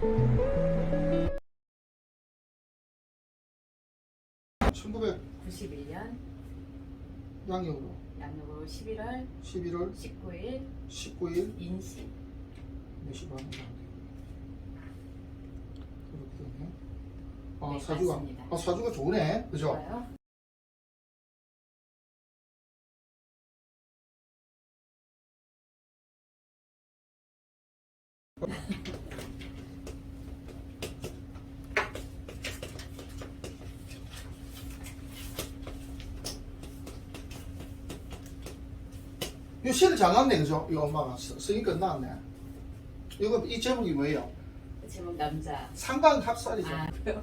(1991년) 양력으로 11월 19일 인시. 몇 시 반에 이렇게 되네. 네, 사주가 맞습니다. 사주가 좋네, 그죠? 좋아요. 이 시를 잘 났네, 그죠? 이 엄마가 쓰니 끝났네. 이거 이 제목이 뭐예요? 제목 남자. 상관합살이죠. 아, 그래요?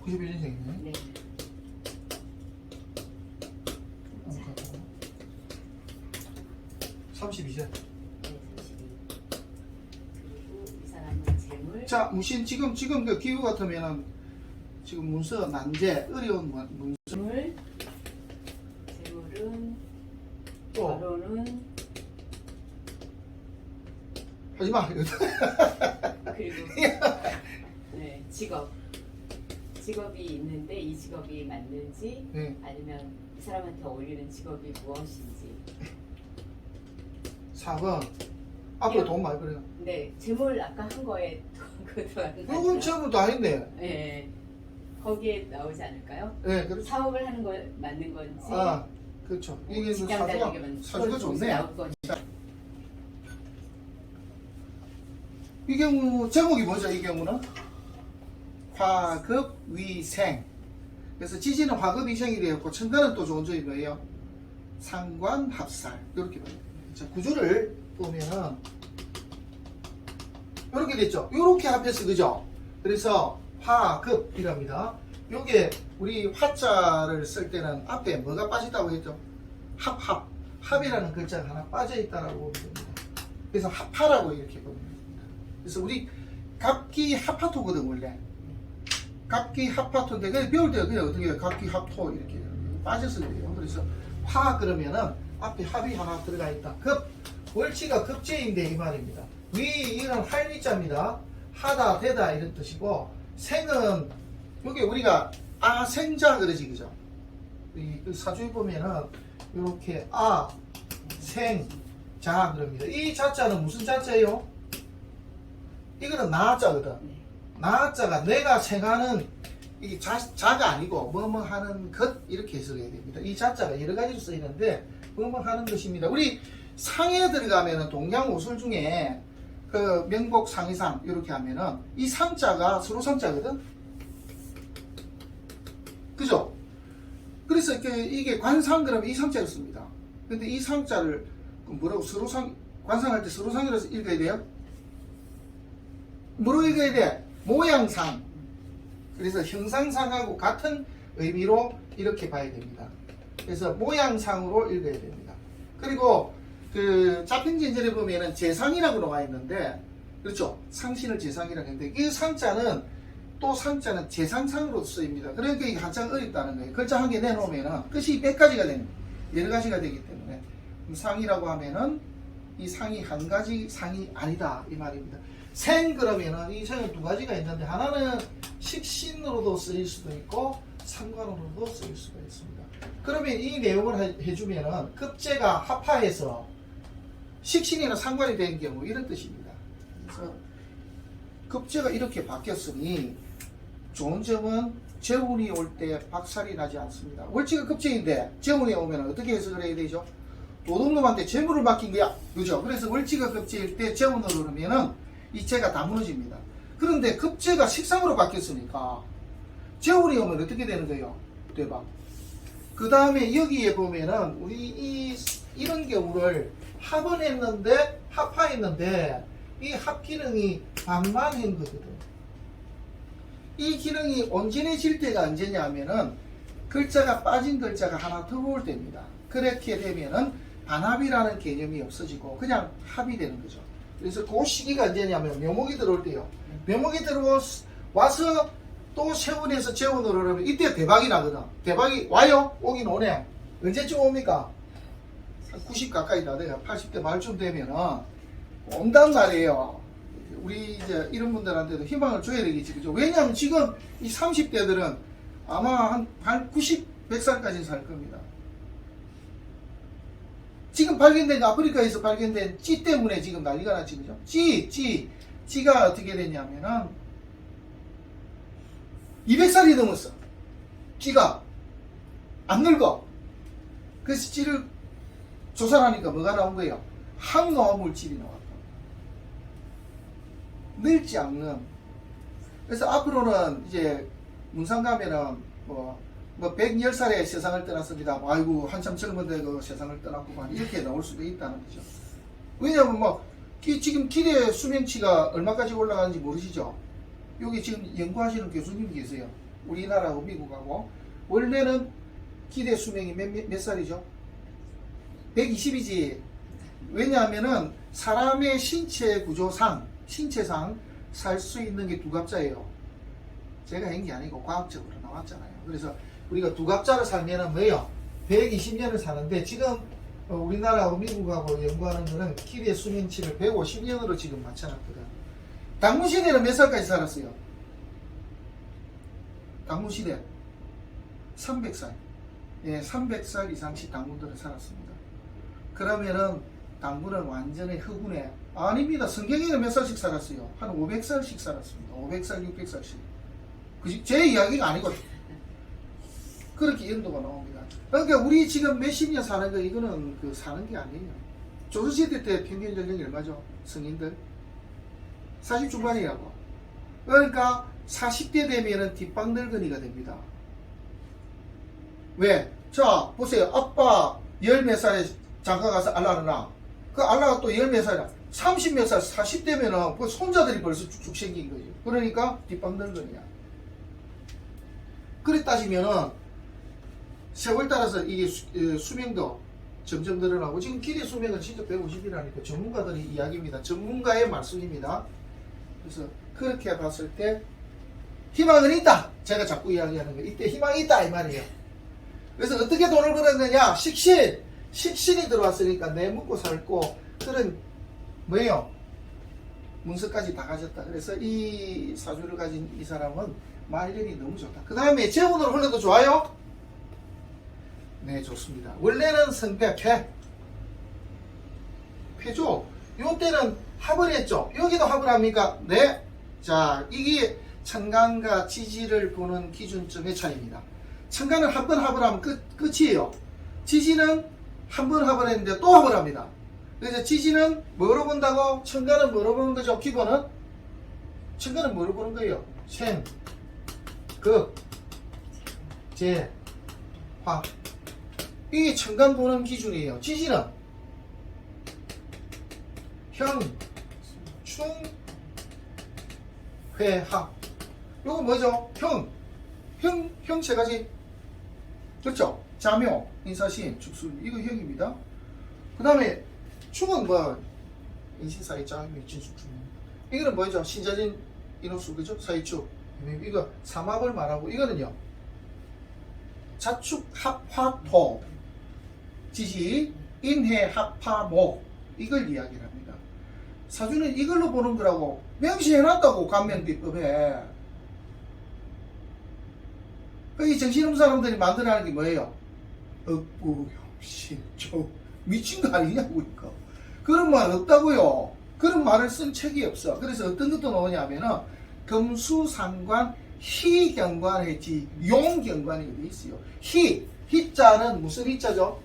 (91년생이네) 네. 32세. 네, 32. 그리고 이 사람은 재물. 자, 무신 지금 그 기후 같으면은 지금 문서 난제 어려운 문서 재물은 또 결혼은 하지마. 그리고 네, 직업이 있는데 이 직업이 맞는지 네. 아니면 이 사람한테 어울리는 직업이 무엇인지. 4번 앞으로 돈 많이 벌어요. 네, 재물 아까 한 거에 그 들어가는 거 이건 아니에요? 전부 다 했네. 네, 거기에 나오지 않을까요? 네, 그렇죠. 사업을 하는 거 맞는 건지. 그렇죠. 뭐 이게 직장 다니게 맞는 사주가 좋네. 나올 건지. 이 경우 제목이 뭐죠? 이 경우는 화급위생. 그래서 지지는 화급위생이 되었고 천간은 또 좋은 점이 뭐예요? 상관합살. 이렇게 봐요. 자, 구조를 보면은 이렇게 됐죠. 이렇게 합해서 그죠? 그래서 화급이랍니다. 요게 우리 화자를 쓸 때는 앞에 뭐가 빠졌다고 했죠? 합이라는 글자가 하나 빠져 있다라고 보면 됩니다. 그래서 합하라고 이렇게 보면 됩니다. 그래서 우리 갑기 합화토거든 원래. 갑기 합화토인데 그냥 배울 때 그냥 어떻게 해요? 갑기 합토 이렇게 빠져서 그래요. 그래서 화 그러면은 앞에 합이 하나 들어가 있다. 급 월치가 급제인데 이 말입니다. 위 이런 할위자입니다. 하다 되다 이런 뜻이고 생은 여기 우리가 아생자 그러지 그죠? 그 사주에 보면은 이렇게 아생자 그럽니다. 이 자자는 무슨 자자예요? 이거는 나자거든. 나자가 내가 생하는 이게 자가 아니고 뭐뭐 하는 것 이렇게 해석해야 됩니다. 이 자자가 여러 가지로 쓰이는데 뭐뭐 하는 것입니다. 우리 상에 들어가면은 동양오술 중에 그 명복 상의상 이렇게 하면은 이 상자가 서로 상자거든. 그죠? 그래서 이게 관상 그러면 이 상자를 씁니다. 근데 이 상자를 뭐라고 서로상 관상할 때 서로상이라서 읽어야 돼요? 뭐로 읽어야 돼? 모양상. 그래서 형상상하고 같은 의미로 이렇게 봐야 됩니다. 그래서 모양상으로 읽어야 됩니다. 그리고 그 잡힌 진절에 보면은 재상이라고 나와 있는데, 그렇죠? 상신을 재상이라고 했는데, 이 상자는 또 상자는 재상상으로 쓰입니다. 그러니까 이게 한참 어렵다는 거예요. 글자 한 개 내놓으면은 끝이 100가지가 됩니다. 여러 가지가 되기 때문에. 상이라고 하면은 이 상이 한 가지 상이 아니다. 이 말입니다. 생 그러면은 이 생은 두 가지가 있는데 하나는 식신으로도 쓰일 수도 있고 상관으로도 쓰일 수가 있습니다. 그러면 이 내용을 해주면은 급제가 합하해서 식신이나 상관이 된 경우 이런 뜻입니다. 그래서 급제가 이렇게 바뀌었으니 좋은 점은 재운이 올 때 박살이 나지 않습니다. 월치가 급제인데 재운이 오면 어떻게 해석을 해야 되죠? 도둑놈한테 재물을 맡긴 거야. 그죠? 그래서 월치가 급제일 때 재운으로 그러면은 이 재가 다 무너집니다. 그런데 급제가 식상으로 바뀌었으니까 재운이 오면 어떻게 되는 거예요? 대박. 그 다음에 여기에 보면은 우리 이런 경우를 합원했는데 합파했는데 이 합기능이 반만한 거거든. 이 기능이 온전해질 때가 언제냐 하면은 글자가 빠진 글자가 하나 들어올 때입니다. 그렇게 되면은 반합이라는 개념이 없어지고 그냥 합이 되는 거죠. 그래서 그 시기가 언제냐면 묘목이 들어올 때요. 묘목이 들어와서 또 세운에서 재운으로 그러면 이때 대박이 나거든. 대박이 와요? 오긴 오네. 언제쯤 옵니까? 90 가까이 나돼요. 80대 말쯤 되면은 온단 말이에요. 우리 이제 이런 분들한테도 희망을 줘야 되겠지, 그죠? 왜냐하면 지금 이 30대들은 아마 한 90, 100살까지 살 겁니다. 지금 발견된, 아프리카에서 발견된 찌 때문에 지금 난리가 났지, 그죠? 찌가 어떻게 됐냐면은 200살이 넘었어. 찌가 안 늙어. 그래서 찌를 조사하니까 뭐가 나온 거예요? 항노화 물질이 나왔다. 늙지 않는. 그래서 앞으로는 이제 문상 가면은 뭐 110살에 세상을 떠났습니다. 아이고 한참 젊은데 그 세상을 떠났구만 이렇게 나올 수도 있다는 거죠. 왜냐면 지금 기대 수명치가 얼마까지 올라가는지 모르시죠? 여기 지금 연구하시는 교수님 계세요. 우리나라하고 미국하고 원래는 기대 수명이 몇 살이죠? 120이지. 왜냐하면은 사람의 신체 구조상, 신체상 살 수 있는 게 두 갑자예요. 제가 한 게 아니고 과학적으로 나왔잖아요. 그래서 우리가 두 갑자를 살면은 뭐예요? 120년을 사는데 지금 우리나라하고 미국하고 연구하는 거는 기대 수명치를 150년으로 지금 맞춰놨거든. 당무시대는 몇 살까지 살았어요? 당무시대 300살. 예, 300살 이상씩 당군들은 살았습니다. 그러면은 당군은 완전히 흑운에 아닙니다. 성경에는 몇 살씩 살았어요? 한 500살씩 살았습니다. 500살, 600살씩. 제 이야기가 아니고 그렇게 연도가 나옵니다. 그러니까 우리 지금 몇십 년 사는 거 이거는 그 사는 게 아니에요. 조선시대 때 평균 연령이 얼마죠? 성인들 40 중반이라고. 그러니까 40대 되면은 뒷방 늙은이가 됩니다. 왜? 자 보세요. 아빠 10몇 살에 장가 가서 알라를 낳아. 그 알라가 또 10몇 살이야. 30 몇 살, 40대면은 그 손자들이 벌써 쭉쭉 생긴 거죠. 그러니까 뒷방 늙은이야. 그래 따지면은 세월 따라서 이게 수명도 점점 늘어나고 지금 기대 수명은 진짜 150이라니까 전문가들의 이야기입니다. 전문가의 말씀입니다. 그래서 그렇게 봤을 때 희망은 있다. 제가 자꾸 이야기하는 거 이때 희망이 있다 이 말이에요. 그래서 어떻게 돈을 벌었느냐? 식신이 들어왔으니까 내 먹고 살고 그런 뭐예요? 문서까지 다 가졌다. 그래서 이 사주를 가진 이 사람은 말년이 너무 좋다. 그 다음에 재운으로 흘러도 좋아요? 네, 좋습니다. 원래는 성패, 패죠. 요때는 합을 했죠. 여기도 합을 합니까? 네. 자, 이게 천간과 지지를 보는 기준점의 차이입니다. 천간은 한 번 합을 하면 끝이에요. 지지는 한 번 합을 했는데 또 합을 합니다. 그래서 지지는 뭐로 본다고? 천간은 뭐로 보는 거죠? 기본은? 천간은 뭐로 보는 거예요? 생, 극, 재, 화. 이게 천간 보는 기준이에요. 지지는 형, 충, 회, 합. 요거 뭐죠? 형 세 가지. 그렇죠? 자묘, 인사신, 축수. 이거 형입니다. 그 다음에 축은 뭐 인신사이 자묘, 진수축. 이거는 뭐죠? 신자진, 인호수, 그죠? 사이축. 이거 삼합을 말하고 이거는요. 자축, 합화, 토. 지지, 인해, 합화, 목. 이걸 이야기를 합니다. 사주는 이걸로 보는 거라고 명시해놨다고 간면비법에. 이 정신없는 사람들이 만들어내는 게 뭐예요? 억부, 신조 미친 거 아니냐고 이거. 그런 말 없다고요. 그런 말을 쓴 책이 없어. 그래서 어떤 것도 나오냐면은 금수상관 희경관했지 용경관이 어디 있어요. 희자는 무슨 희자죠?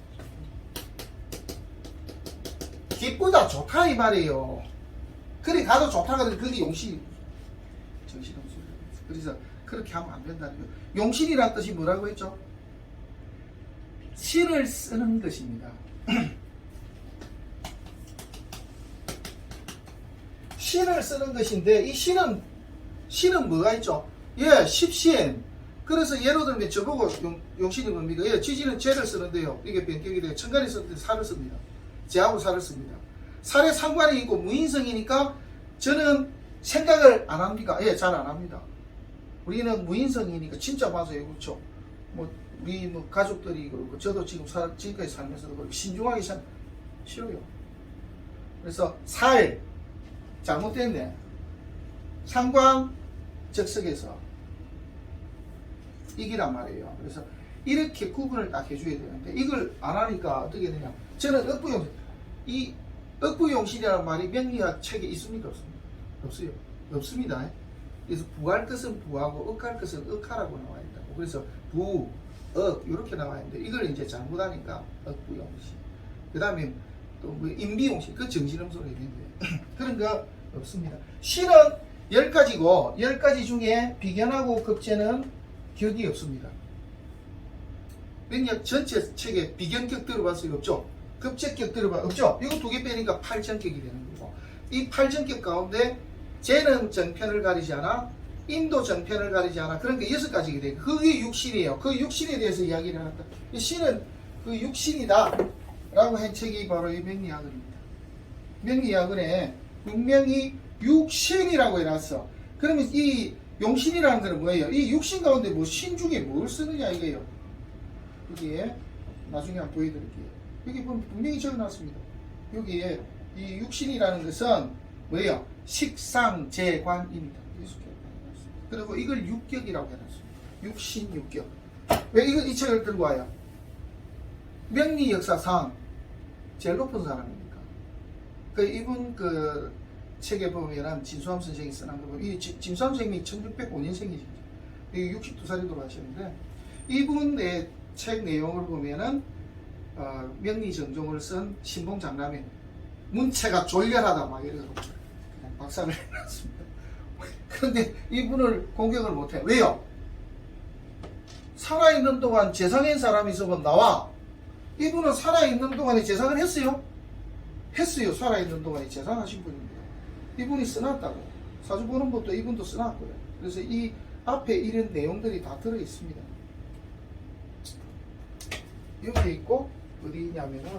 기쁘다 좋다 이 말이에요. 그래 가도 좋다거든. 그게 용신. 정신없어. 그래서 그렇게 하면 안 된다는 거예요. 용신이란 뜻이 뭐라고 했죠? 신을 쓰는 것입니다. 신을 쓰는 것인데 이 신은 뭐가 있죠? 예, 십신. 그래서 예를 들면 저보고 용신이 뭡니까? 예, 지지는 재를 쓰는데요. 이게 변격이 돼요. 천간이 썼는데 살을 씁니다. 재하고 살을 씁니다. 살에 상관이 있고 무인성이니까 저는 생각을 안 합니까? 예, 잘 안 합니다. 우리는 무인성이니까 진짜 맞아요. 그렇죠? 뭐 우리 뭐 가족들이 그렇고 저도 지금 지금까지 살면서도 그렇고 신중하게 참 싫어요. 그래서 살 잘못됐네. 상관 적석에서 이기란 말이에요. 그래서 이렇게 구분을 딱 해줘야 되는데 이걸 안 하니까 어떻게 되냐? 저는 이 억부용신이라는 말이 명리학 책에 있습니까? 없습니까? 없어요. 없습니다. 그래서 부할 것은 부하고 억할 것은 억하라고 나와 있다고. 그래서 부, 억 이렇게 나와 있는데 이걸 이제 잘못하니까 억부용신. 그 다음에 또 뭐 인비용신, 그 정신음소리 있는데 그런 거 없습니다. 신은 10가지고 10가지 중에 비견하고 급제는 격이 없습니다. 명리학 전체 책에 비견격 들어봤어요? 없죠? 급제격 들어봤어요? 없죠? 이거 2개 빼니까 8전격이 되는 거고, 이 8전격 가운데 재는 정편을 가리지 않아, 인도 정편을 가리지 않아. 그러니까 6가지가 돼요. 그게 육신이에요. 그 육신에 대해서 이야기를 한다. 이 신은 그 육신이다 라고 한 책이 바로 이 명리학원입니다. 명리학원에 분명히 육신이라고 해놨어. 그러면 이 용신이라는 것은 뭐예요? 이 육신 가운데 뭐 신 중에 뭘 쓰느냐 이게요. 여기에 나중에 한번 보여드릴게요. 여기 보면 분명히 적어놨습니다. 여기에 이 육신이라는 것은 뭐예요? 식상재관입니다. 그리고 이걸 육격이라고 해놨습니다. 육신 육격. 왜 이 책을 들고 와요? 명리 역사상 제일 높은 사람입니까? 그 이분 그 책에 보면은 진수함 선생이 써놓은 거 보면 이 진수함 선생님이 1605년생이죠. 62살이 돌아가셨는데 이분의 책 내용을 보면은 명리정종을 쓴 신봉장남에 문체가 졸렬하다 막 이래서 그냥 박사를 해놨습니다. 그런데 이분을 공격을 못해. 왜요? 살아있는 동안 재상인 사람이 있으면 나와. 이분은 살아있는 동안에 재상을 했어요? 했어요. 살아있는 동안에 재상하신 분입니다. 이분이 써놨다고. 사주 보는 것도 이분도 써놨고요. 그래서 이 앞에 이런 내용들이 다 들어있습니다. 여기 있고 어디 있냐면은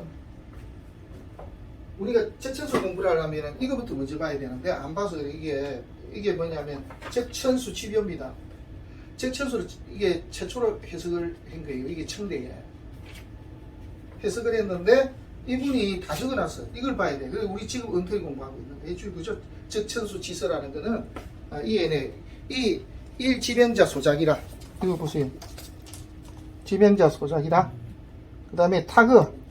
우리가 적천수 공부를 하려면 이거부터 먼저 봐야 되는데 안 봐서 이게 뭐냐면 적천수 지표입니다. 적천수를 이게 최초로 해석을 한 거예요. 이게 청대에 해석을 했는데 이분이 다 적어놨어. 이걸 봐야 돼. 그리고 우리 지금 엉터리 공부하고 있는데 그죠? 적천수 지서라는 거는 이 일지병자 소작이라. 이거 보세요. 지병자 소작이라. 그 다음에 타그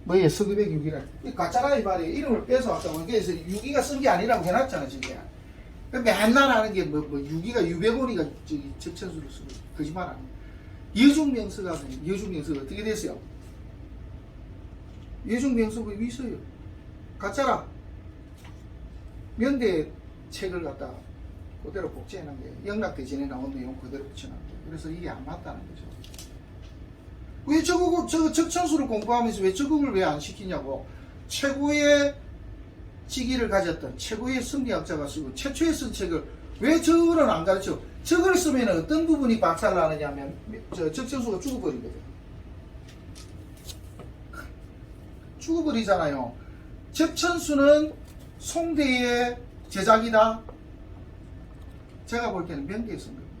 뭐예요? 서급의 유기라. 이 가짜라 이 말이에요. 이름을 빼서 아까 그래서 유기가 쓴 게 아니라고 해놨잖아 지금. 맨날 하는 게 뭐 유기가 유배곤이가 적천수를 쓰고 거짓말하는. 여중명서가 어떻게 됐어요? 여중명서가 있어요. 가짜라. 면대 책을 갖다 그대로 복제해놓은 게 영락대전에 나온 내용 그대로 붙여놓은 거예요. 그래서 이게 안 맞다는 거죠. 왜 저거 적천수를 공부하면서 왜 저걸 왜 안 시키냐고. 최고의 직위를 가졌던 최고의 승리학자가 쓰고 최초에 쓴 책을 왜 저거는 안 가르쳐? 저걸 쓰면 어떤 부분이 박살나느냐면 적천수가 죽어버리거든. 죽어버리잖아요. 적천수는 송대의 제작이다. 제가 볼 때는 명대에 쓴 겁니다.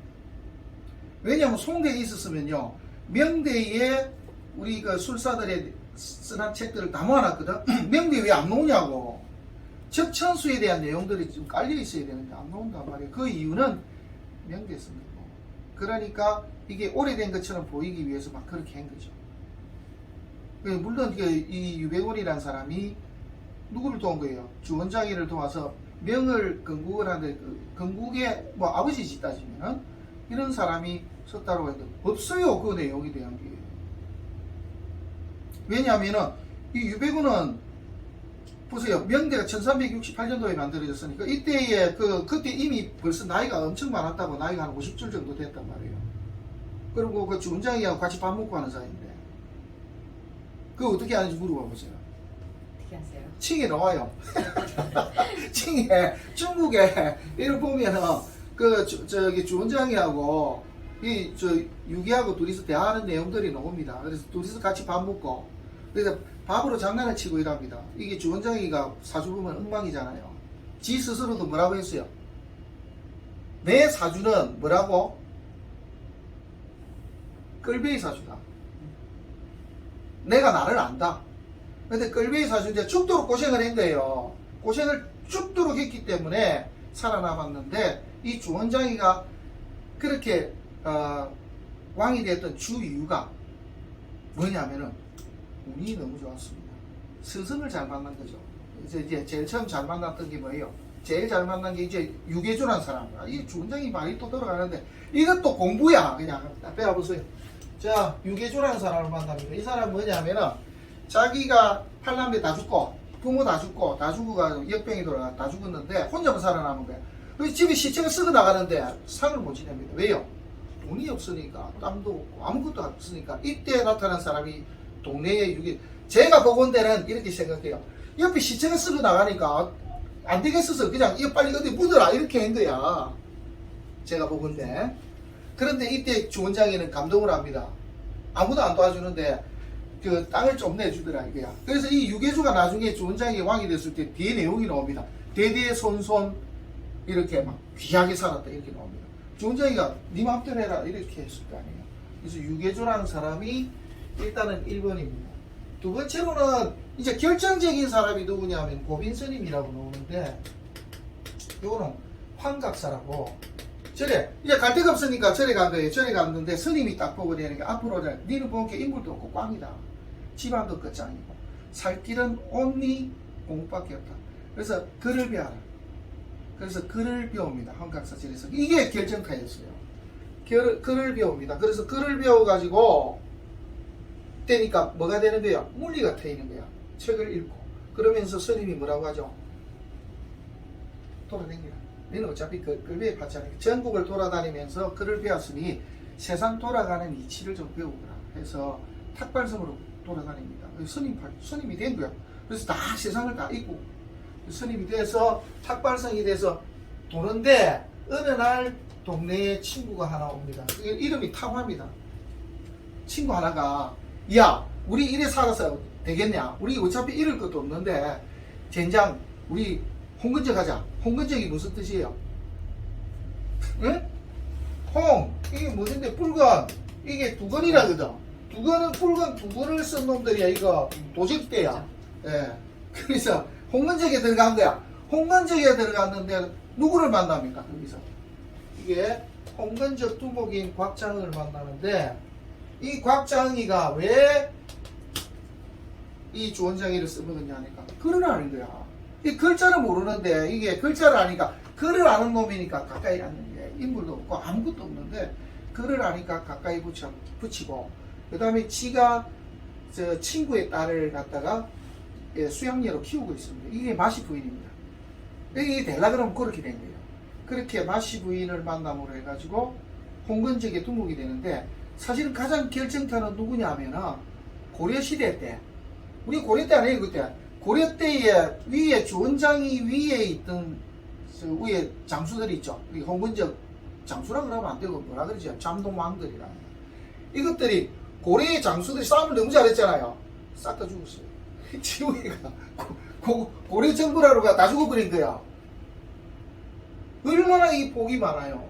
왜냐하면 송대에 있었으면요. 명대에 우리 그 술사들의 쓴한 책들을 다 모아놨거든. 명대에 왜 안 나오냐고. 적천수에 대한 내용들이 좀 깔려 있어야 되는데 안 나온단 말이에요. 그 이유는 명대에 쓴 거고. 그러니까 이게 오래된 것처럼 보이기 위해서 막 그렇게 한 거죠. 물론 이 유배곤이라는 사람이 누구를 도운 거예요? 주원장이를 도와서 명을 건국을 하는데 건국의 뭐 아버지 짓 따지면은 이런 사람이 썼다고 해도 없어요. 그 내용에 대한 게. 왜냐하면은 이 유배군은 보세요. 명대가 1368년도에 만들어졌으니까 이때에 그때 이미 벌써 나이가 엄청 많았다고. 나이가 한 50줄 정도 됐단 말이에요. 그리고 그 주원장이하고 같이 밥 먹고 하는 사이인데 그거 어떻게 하는지 물어봐 보세요. 어떻게 하세요? 칭에 나와요. 칭에 중국에 이렇게 보면은 저기 주원장이하고 유기하고 둘이서 대화하는 내용들이 나옵니다. 그래서 둘이서 같이 밥 먹고, 그래서 밥으로 장난을 치고 이랍니다. 이게 주원장이가 사주보면 엉망이잖아요. 지 스스로도 뭐라고 했어요? 내 사주는 뭐라고? 끌베이 사주다. 내가 나를 안다. 근데 끌베이 사주인데 죽도록 고생을 한 거예요. 고생을 죽도록 했기 때문에 살아남았는데, 이 주원장이가 그렇게 왕이 됐던 주 이유가 뭐냐면은 운이 너무 좋았습니다. 스승을 잘 만난 거죠. 이제 제일 처음 잘 만났던 게 뭐예요? 제일 잘 만난 게 이제 유계주라는 사람이야. 이 주원장이 말이 또 들어가는데 이것도 공부야. 그냥 빼와보세요. 자, 유계주라는 사람을 만납니다. 이 사람 뭐냐면은 자기가 팔남매 다 죽고 부모 다 죽고 다 죽어가지고 역병이 돌아가 다 죽었는데 혼자만 살아남은 거야. 그래서 집에 시체가 썩어 나가는데 상을 못 지냅니다. 왜요? 돈이 없으니까, 땀도 없고 아무것도 없으니까. 이때 나타난 사람이 동네의 유계. 제가 보건 데는 이렇게 생각해요. 옆에 시체가 썩어 나가니까 안 되겠어서 그냥 이거 빨리 어디 묻어라 이렇게 한 거야. 제가 보건데. 그런데 이때 주원장이는 감동을 합니다. 아무도 안 도와주는데 그 땅을 좀 내주더라 이거야. 그래서 이 유계주가 나중에 주원장이 왕이 됐을 때 뒤에 내용이 나옵니다. 대대손손 이렇게 막 귀하게 살았다 이렇게 나옵니다. 주원장이가 네 마음대로 해라 이렇게 했을 거 아니에요. 그래서 유계주라는 사람이 일단은 1번입니다. 두 번째로는 이제 결정적인 사람이 누구냐면 고빈스님이라고 나오는데, 요거는 환각사라고. 저래 이제 갈 데가 없으니까 저래 간 거예요. 저래 갔는데 스님이 딱 보고 되니까 앞으로는 니는 보니까 인물도 없고 꽝이다. 집안도 끝장이고 살 길은 온니 공부밖에 없다. 그래서 글을 배워라. 그래서 글을 배웁니다. 환각사실에서. 이게 결정타였어요. 글을 배웁니다. 그래서 글을 배워가지고 되니까 뭐가 되는 거야? 물리가 트이는 거야. 책을 읽고. 그러면서 스님이 뭐라고 하죠? 돌아다니라. 너는 어차피 글배에 봤잖아요. 전국을 돌아다니면서 글을 배웠으니 세상 돌아가는 이치를 좀 배우거라 해서 탁발성으로 돌아다닙니다. 스님이 된 거야. 그래서 다 세상을 다 잊고 스님이 돼서 탁발성이 돼서 도는데, 어느 날 동네에 친구가 하나 옵니다. 이름이 탐화입니다. 친구 하나가 야, 우리 이래 살아서 되겠냐? 우리 어차피 잃을 것도 없는데 젠장 우리 홍근적 하자. 홍근적이 무슨 뜻이에요? 응? 이게 무슨데 붉은 이게 두건이라거든. 두건은 붉은 두건을 쓴 놈들이야. 이거 도적대야. 예. 그래서 홍근적에 들어간 거야. 홍근적에 들어갔는데 누구를 만납니까? 거기서 이게 홍근적 두목인 곽장을 만나는데, 이 곽장이가 왜 이 주원장이를 써먹었냐니까 글을 아는 거야. 이 글자를 모르는데 이게 글자를 아니까, 글을 아는 놈이니까 가까이 앉는 게 인물도 없고 아무것도 없는데 글을 아니까 가까이 붙이고, 그 다음에 지가 저 친구의 딸을 갖다가 수양녀로 키우고 있습니다. 이게 마시 부인입니다. 이게 되려 그러면 그렇게 된 거예요. 그렇게 마시 부인을 만남으로 해가지고 홍근적의 두목이 되는데, 사실은 가장 결정타는 누구냐 하면은 고려시대 때, 우리 고려 때 아니에요. 그때 고려 때에 위에 주원장이 위에 있던 위에 장수들이 있죠. 홍근적 장수라 그러면 안 되고 뭐라 그러지? 잠동왕들이라. 이것들이 고려의 장수들이 싸움을 너무 잘했잖아요. 싹 다 죽었어요. 지우개가 고려 정부라로가 다 죽어버린 거야. 얼마나 이 복이 많아요.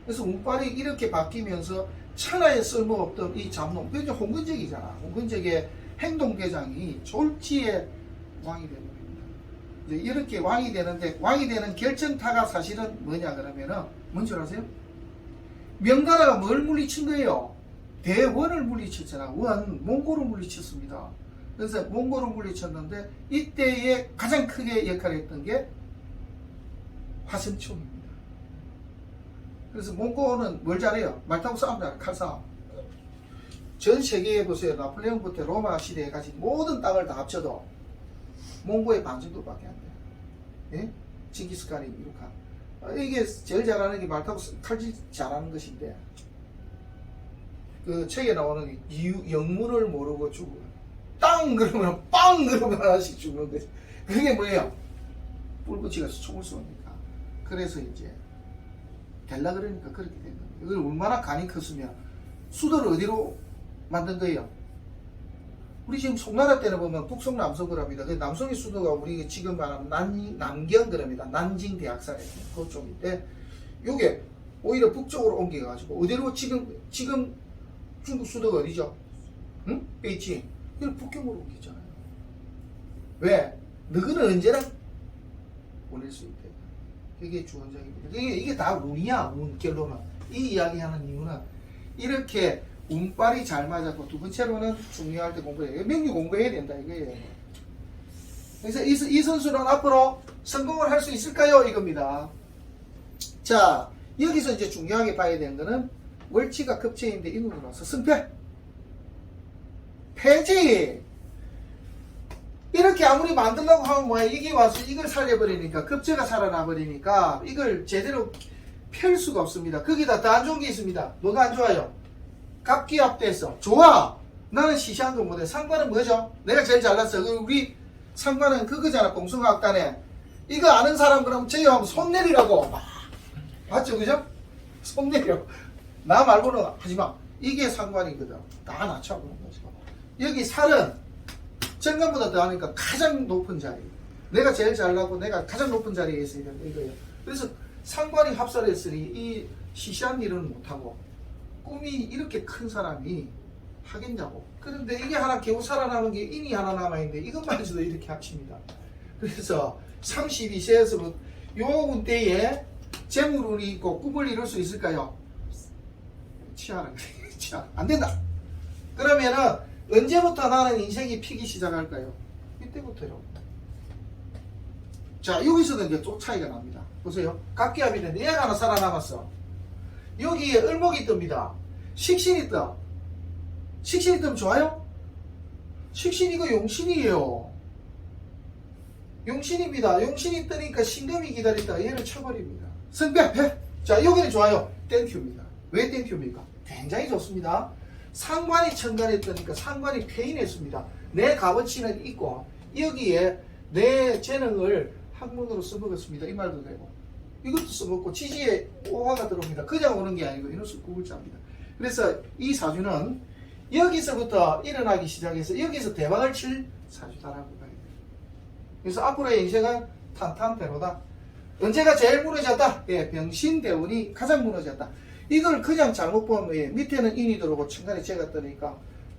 그래서 운빨이 이렇게 바뀌면서 천하에 쓸모없던 이 잠놈, 그게 홍근적이잖아. 홍근적의 행동대장이 졸지에 왕이 되는 겁니다. 이렇게 왕이 되는데, 왕이 되는 결정타가 사실은 뭐냐 그러면은 뭔지 아세요? 명나라가 뭘 물리친 거예요? 대원을 물리쳤잖아. 몽골을 물리쳤습니다. 그래서 몽골을 물리쳤는데, 이때에 가장 크게 역할을 했던 게 화성총입니다. 그래서 몽골은 뭘 잘해요? 말 타고 싸움 잘해. 칼싸움. 전 세계에 보세요. 나폴레옹부터 로마 시대에 가진 모든 땅을 다 합쳐도 몽골의 반 정도밖에 안 돼요. 예? 징기스칸이 이룩한. 이게 제일 잘하는 게 말 타고 칼질 잘하는 것인데, 그 책에 나오는 영문을 모르고 죽어요. 땅 그러면 빵 그러면 하나씩 죽는 거지. 그게 뭐예요? 뿔붙이가 총을 쏘니까. 그래서 이제 될라 그러니까 그렇게 된 겁니다. 이걸 얼마나 간이 컸으면 수도를 어디로 만든 거예요? 우리 지금 송나라 때는 보면 북송 남서구랍니다. 그 남송의 수도가 우리 지금 말하면 남경 그럽니다. 난징 대학사에 그쪽인데 요게 오히려 북쪽으로 옮겨가지고 어디로 지금 중국 수도가 어디죠? 응? 베이징. 이걸 북경으로 옮겼잖아요. 왜? 너희는 언제나 보낼 수 있대. 이게 주원장입니다. 이게 다 운이야, 운 결론은. 이 이야기하는 이유는 이렇게 운빨이 잘 맞았고, 두 번째로는 중요할 때 공부해야 돼. 명리 공부해야 된다 이거예요. 그래서 이 선수는 앞으로 성공을 할 수 있을까요? 이겁니다. 자, 여기서 이제 중요하게 봐야 되는 거는 월치가 급제인데 인으로 나서 승패. 패지. 이렇게 아무리 만들려고 하면 뭐야, 이게 와서 이걸 살려버리니까, 급제가 살아나버리니까 이걸 제대로 펼 수가 없습니다. 거기다 더 안 좋은 게 있습니다. 뭐가 안 좋아요? 갑기압돼서 좋아. 나는 시시한 거 못해. 상관은 뭐죠? 내가 제일 잘났어. 우리 상관은 그거잖아. 공성학단에 이거 아는 사람 그러면 제요 손 내리라고. 맞죠, 그죠? 손 내려. 나 말고는 하지마. 이게 상관이거든. 다 낮춰보는 거죠. 여기 살은 정관보다 더 하니까 가장 높은 자리. 내가 제일 잘나고 내가 가장 높은 자리에 있어야 된다 이거예요. 그래서 상관이 합살했으니 이 시시한 일은 못하고 꿈이 이렇게 큰 사람이 하겠냐고. 그런데 이게 하나 겨우 살아남은 게 인이 하나 남아있는데 이것마저도 이렇게 합칩니다. 그래서 32세에서 요 운때에 재물운이 있고 꿈을 이룰 수 있을까요? 치아라. 안 된다. 그러면은 언제부터 나는 인생이 피기 시작할까요? 이때부터요. 자, 여기서도 이제 또 차이가 납니다. 보세요. 갑기압인데 얘가 하나 살아남았어. 여기에 을목이 뜹니다. 식신이 떠. 식신이 뜨면 좋아요? 식신 이거 용신이에요. 용신입니다. 용신이 뜨니까 신금이 기다리다가 얘를 쳐버립니다. 승패, 패. 자, 여기는 좋아요. 땡큐입니다. 왜 땡큐입니까? 굉장히 좋습니다. 상관이 천간에 뜨니까 상관이 폐인했습니다. 내 값어치는 있고 여기에 내 재능을 학문으로 써먹었습니다. 이 말도 되고 이것도 써먹고 지지에 오화가 들어옵니다. 그냥 오는 게 아니고 이노수 구글자입니다. 그래서 이 사주는 여기서부터 일어나기 시작해서 여기서 대박을 칠 사주다라고 봐야 돼요. 그래서 앞으로의 인생은 탄탄대로다. 언제가 제일 무너졌다? 예, 병신대운이 가장 무너졌다. 이걸 그냥 잘못 보면 예, 밑에는 인이 들어오고 중간에 재가 뜨니까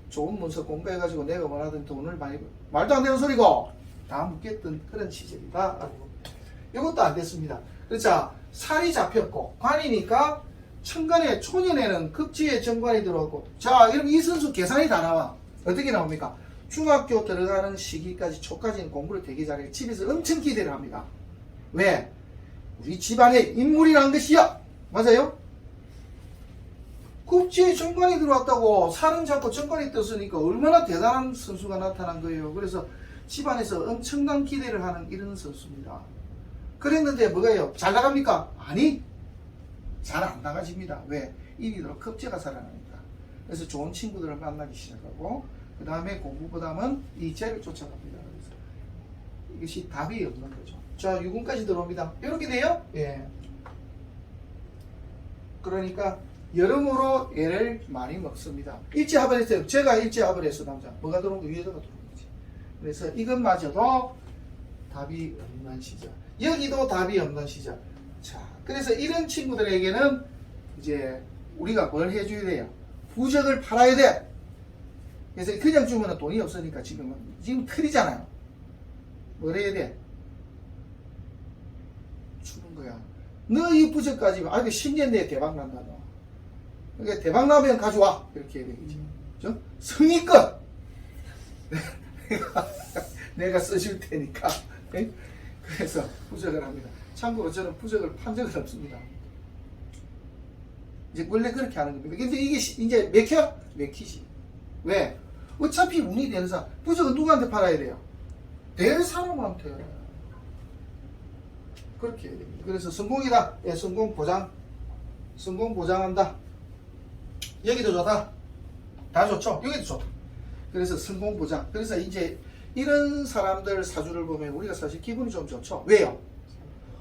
좋은 문서 공부해가지고 내가 원하던 돈을 많이 말도 안 되는 소리고 다 묻겠던 그런 시절이다. 이것도 안 됐습니다. 그렇죠. 살이 잡혔고 관이니까 천간에 초년에는 급지에 정관이 들어오고 자 이러면 이 선수 계산이 다 나와. 어떻게 나옵니까? 중학교 들어가는 시기까지 초까지는 공부를 되게 잘해. 집에서 엄청 기대를 합니다. 왜? 우리 집안에 인물이라는 것이야. 맞아요? 급지에 정관이 들어왔다고 살은 잡고 정관이 떴으니까 얼마나 대단한 선수가 나타난 거예요. 그래서 집안에서 엄청난 기대를 하는 이런 선수입니다. 그랬는데 뭐가요? 잘 나갑니까? 아니, 잘 안 나가집니다. 왜? 인이로 급제가 살아납니다. 그래서 좋은 친구들을 만나기 시작하고 그 다음에 공부보다는 이 죄를 쫓아갑니다. 그래서 이것이 답이 없는 거죠. 자, 6운까지 들어옵니다. 이렇게 돼요? 예. 그러니까 여름으로 애를 많이 먹습니다. 일제합을 했어요. 제가 일제합을 했어, 남자. 뭐가 들어온 거? 위에다가 들어온 거지. 그래서 이것마저도 답이 없는 시절. 여기도 답이 없는 시절. 자, 그래서 이런 친구들에게는 이제 우리가 뭘 해줘야 돼요? 부적을 팔아야 돼. 그래서 그냥 주면 돈이 없으니까 지금 틀이잖아요. 뭘 해야 돼? 주는 거야. 너 이 부적 가지고, 10년 내에 대박 난다, 너. 그러니까 대박 나면 가져와. 이렇게 해야 되겠지. 그죠? 성의껏! 내가 써줄 테니까. 그래서 부적을 합니다. 참고로 저는 부적을 판 적은 없습니다. 이제 원래 그렇게 하는 겁니다. 근데 이게 이제 맥혀? 맥히지. 왜? 어차피 운이 되는 사람, 부적은 누구한테 팔아야 돼요? 될 사람한테. 그렇게 해야 됩니다. 그래서 성공이다. 예, 성공 보장. 성공 보장한다. 여기도 좋다. 다 좋죠? 여기도 좋다. 그래서 성공 보장. 그래서 이제 이런 사람들 사주를 보면 우리가 사실 기분이 좀 좋죠. 왜요?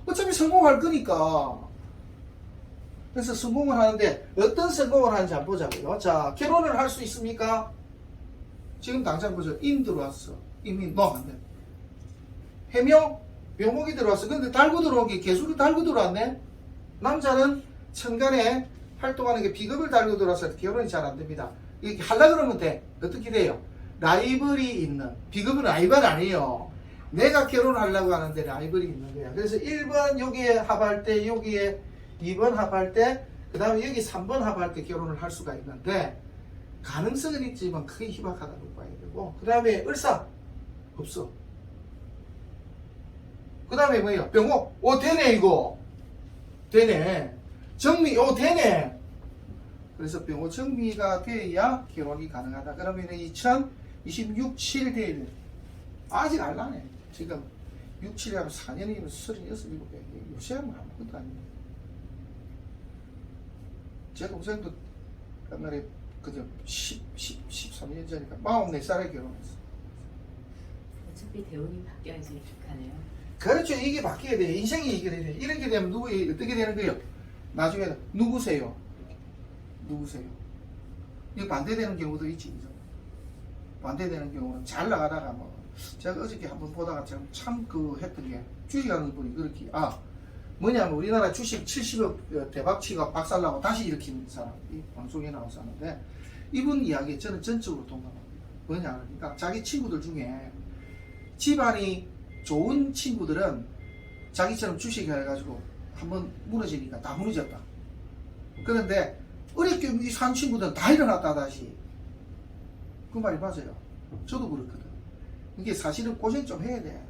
어차피 성공할 거니까. 그래서 성공을 하는데 어떤 성공을 하는지 한번 보자고요. 자, 결혼을 할 수 있습니까? 지금 당장 보죠. 인 들어왔어. 이미 안 돼. 해묘, 묘목이 들어왔어. 근데 달고 들어온 게 개수를 달고 들어왔네. 남자는 천간에 활동하는 게 비겁을 달고 들어와서 결혼이 잘 안 됩니다. 이렇게 하려 그러면 돼. 어떻게 돼요? 라이벌이 있는, 비겁은 라이벌 아니에요. 내가 결혼하려고 하는데 라이벌이 있는 거야. 그래서 1번 여기에 합할 때, 여기에 2번 합할 때, 그 다음에 여기 3번 합할 때 결혼을 할 수가 있는데, 가능성은 있지만 크게 희박하다고 봐야 되고, 그 다음에 을사 없어. 그 다음에 뭐예요? 병호. 오, 되네 이거. 되네. 정미. 오, 되네. 그래서 병호 정미가 돼야 결혼이 가능하다. 그러면 2026, 7 돼야 돼. 아직 안 나네. 지금 6, 7하고 4년이면 36, 7배. 요새는 아무것도 아니에요. 제 동생도 옛날에 그저 13년 전이니까 44살에 결혼했어. 어차피 대운이 바뀌어야지 좋겠네요. 그렇죠. 이게 바뀌어야 돼. 인생이 이게 돼. 이렇게 되면 어떻게 되는 거예요? 나중에 누구세요? 누구세요? 이거 반대되는 경우도 있지. 반대되는 경우는 잘 나가다가 뭐 제가 어저께 한번 보다가 참 했던 게 주식하는 분이 그렇게 뭐냐면 우리나라 주식 70억 대박치가 박살나고 다시 일으킨 사람 이 방송에 나와서 하는데 이분 이야기에 저는 전적으로 동감합니다. 뭐냐 그러니까 자기 친구들 중에 집안이 좋은 친구들은 자기처럼 주식 해가지고 한번 무너지니까 다 무너졌다. 그런데 어렵게 산 친구들은 다 일어났다 다시. 그 말이 맞아요. 저도 그렇거든. 이게 사실은 고생 좀 해야 돼.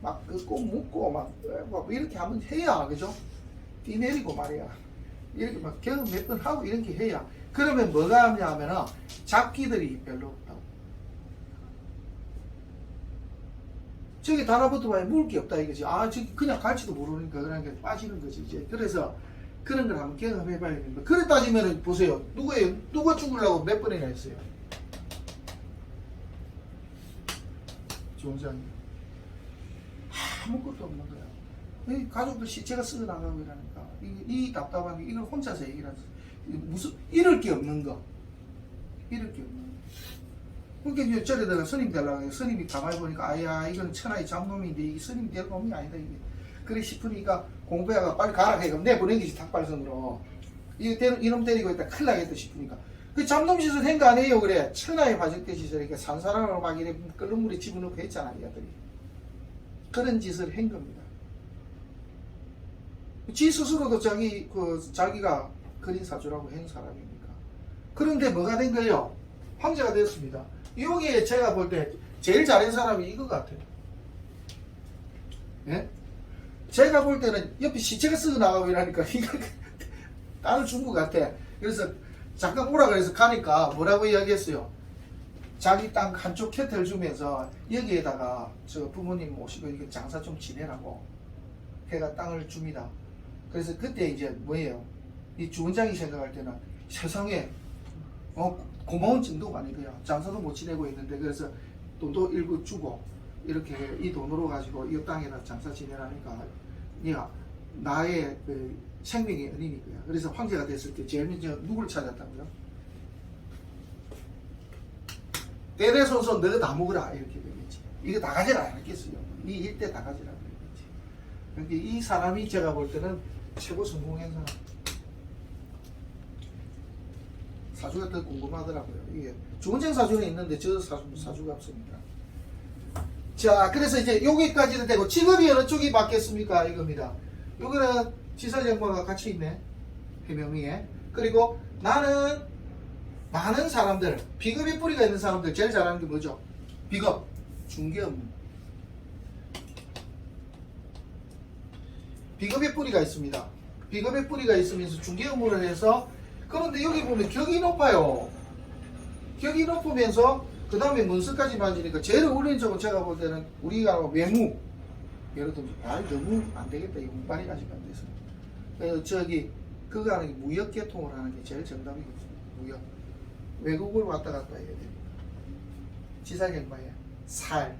막 꼭 묻고 막 이렇게 한번 해야 그죠? 뛰내리고 말이야. 이렇게 막 경험 몇 번 하고 이런 게 해야. 그러면 뭐가 하냐면은 잡기들이 별로 없다고. 저기 달아붙어 봐야 물을 게 없다 이거지. 저기 그냥 갈지도 모르니까 그런 게 빠지는 거지 이제. 그래서 그런 걸 한번 경험해 봐야 됩니다. 그래 따지면은 보세요. 누가 죽으려고 몇 번이나 했어요? 조원장이. 아무것도 없는 거야. 이 가족들 시체가 쓰고 나가고 이러니까 이 답답한 게 이걸 혼자서 얘기를 하지. 무슨 잃을 게 없는 거. 잃을 게 없는 거. 그러니까 이제 저래다가 스님 되려고 해요. 스님이 가만히 보니까 아야 이건 천하의 잡놈인데 이게 스님 될 놈이 아니다 이게. 그래 싶으니까 공부해가 빨리 가라 해가 내보내기지 탁발선으로. 이놈 데리고 있다 큰일 나겠다 싶으니까. 그 잡놈 짓을 한 거 아니에요 그래. 천하의 화적대 짓을 이렇게 산사람으로 막 이렇게 끓는 물에 집어넣고 했잖아 이들이. 그런 짓을 한 겁니다. 지 스스로도 자기가 그린 사주라고 한 사람입니까? 그런데 뭐가 된 거예요? 황제가 됐습니다. 여기에 제가 볼 때 제일 잘한 사람이 이거 같아요. 예? 제가 볼 때는 옆에 시체가 쓰고 나가고 이러니까 이거 땅을 준 것 같아. 그래서 잠깐 오라 그래서 가니까 뭐라고 이야기했어요? 자기 땅 한쪽 캣을 주면서 여기에다가 저 부모님 모시고 이게 장사 좀 지내라고 해가 땅을 줍니다. 그래서 그때 이제 뭐예요? 이 주원장이 생각할 때는 세상에 고마운 정도가 아니고요. 장사도 못 지내고 있는데 그래서 돈도 일부 주고 이렇게 이 돈으로 가지고 이 땅에다 장사 지내라니까 야 나의 그 생명의 은인이고요. 그래서 황제가 됐을 때 제일 먼저 누구를 찾았다고요? 대대손손 너 다 먹으라 이렇게 되겠지. 이거 다 가져라 이랬겠어요. 이 일대 다 가져라 그랬겠지. 그러니까 이 사람이 제가 볼 때는 최고 성공한 사람. 사주가 더 궁금하더라고요. 이게 주원장 사주는 있는데 저 사주가 없습니다. 자, 그래서 이제 여기까지는 되고 직업이 어느 쪽이 바뀌었습니까? 이겁니다. 여기는 지살정과가 같이 있네. 해명위에. 그리고 나는 많은 사람들, 비겁의 뿌리가 있는 사람들 제일 잘하는 게 뭐죠? 비겁, 중개업무. 비겁의 뿌리가 있습니다. 비겁의 뿌리가 있으면서 중개업무를 해서 그런데 여기 보면 격이 높아요. 격이 높으면서 그 다음에 문서까지 만지니까 제일 어울리는 쪽은 제가 볼 때는 우리가 외무 예를 들면 너무 안 되겠다. 이 운빨이 아직 안 돼서. 그래서 그거 하는 게 무역 계통을 하는 게 제일 정답이거든요. 무역. 외국을 왔다 갔다 해야 됩니다. 지살경마에 살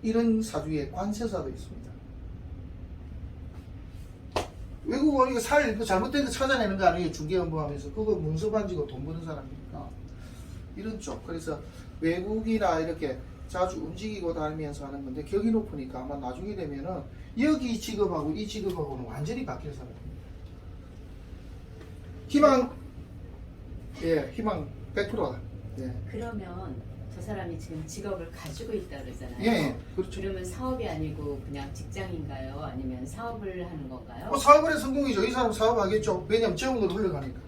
이런 사주에 관세사도 있습니다. 외국 오니까 그 잘못된 거 찾아내는 거 아니에요. 중개 업무하면서. 그거 문서 반지고 돈 버는 사람이니까. 이런 쪽. 그래서 외국이나 이렇게 자주 움직이고 다니면서 하는 건데 격이 높으니까 아마 나중에 되면은 여기 직업하고 이 직업하고는 완전히 바뀔 사람입니다. 희망, 예, 희망 100%다. 예. 그러면 저 사람이 지금 직업을 가지고 있다 그러잖아요. 예, 그렇죠. 그러면 사업이 아니고 그냥 직장인가요? 아니면 사업을 하는 건가요? 사업을 해 성공이죠. 이 사람 사업하겠죠. 왜냐면 재원으로 흘러가니까.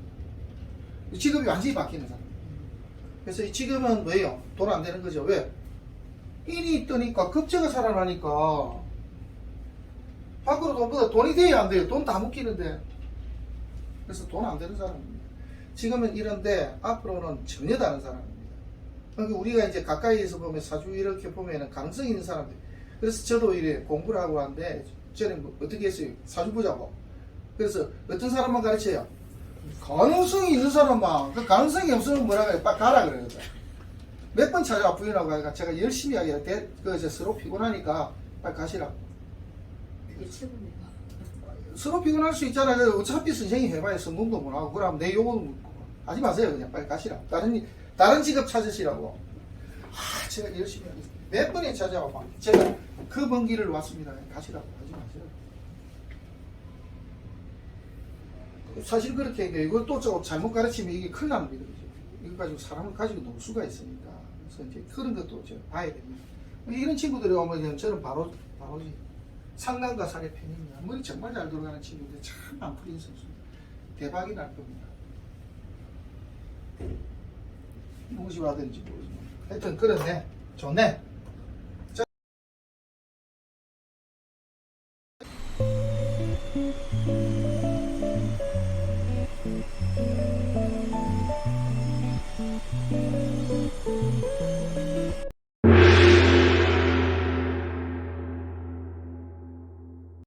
직업이 완전히 바뀌는 사람. 그래서 이 직업은 왜요? 돈 안 되는 거죠. 왜? 일이 뜨니까 급제가 살아나니까 밖으로 돈보다 돈이 돼야 안 돼요. 돈 다 묶이는데. 그래서 돈 안 되는 사람입니다. 지금은 이런데 앞으로는 전혀 다른 사람입니다. 그러니까 우리가 이제 가까이에서 보면 사주 이렇게 보면은 가능성 있는 사람들. 그래서 저도 이래 공부를 하고 하는데 저는 뭐 어떻게 했어요? 사주 보자고. 그래서 어떤 사람만 가르쳐요? 가능성이 있는 사람만. 그 가능성이 없으면 뭐라 그래요? 빨리 가라 그래요. 몇 번 찾아와 부인하고 하니까 제가 열심히 하게 서로 피곤하니까 빨리 가시라고. 그게 최고네요. 서로 피곤할 수 있잖아요. 어차피 선생님이 해봐야 성공도 못하고 그러면 내 요거도 묻고 하지 마세요. 그냥 빨리 가시라고. 다른 직업 찾으시라고. 제가 열심히 하겠습니다. 몇 번에 찾아와 제가 그 먼 길을 왔습니다. 가시라고 하지 마세요. 사실 그렇게 이걸 또 잘못 가르치면 이게 큰일 납니다. 이거 가지고 사람을 가지고 놀 수가 있으니까. 그래서 이제 그런 것도 제가 봐야 됩니다. 이런 친구들이 오면 저는 바로지. 상담과 사례 팬입니다. 머리 정말 잘 돌아가는 친구인데 참 안 풀린 선수입니다. 대박이 날 겁니다. 무엇이 와든지 모르지만 하여튼 그렇네. 좋네. 자.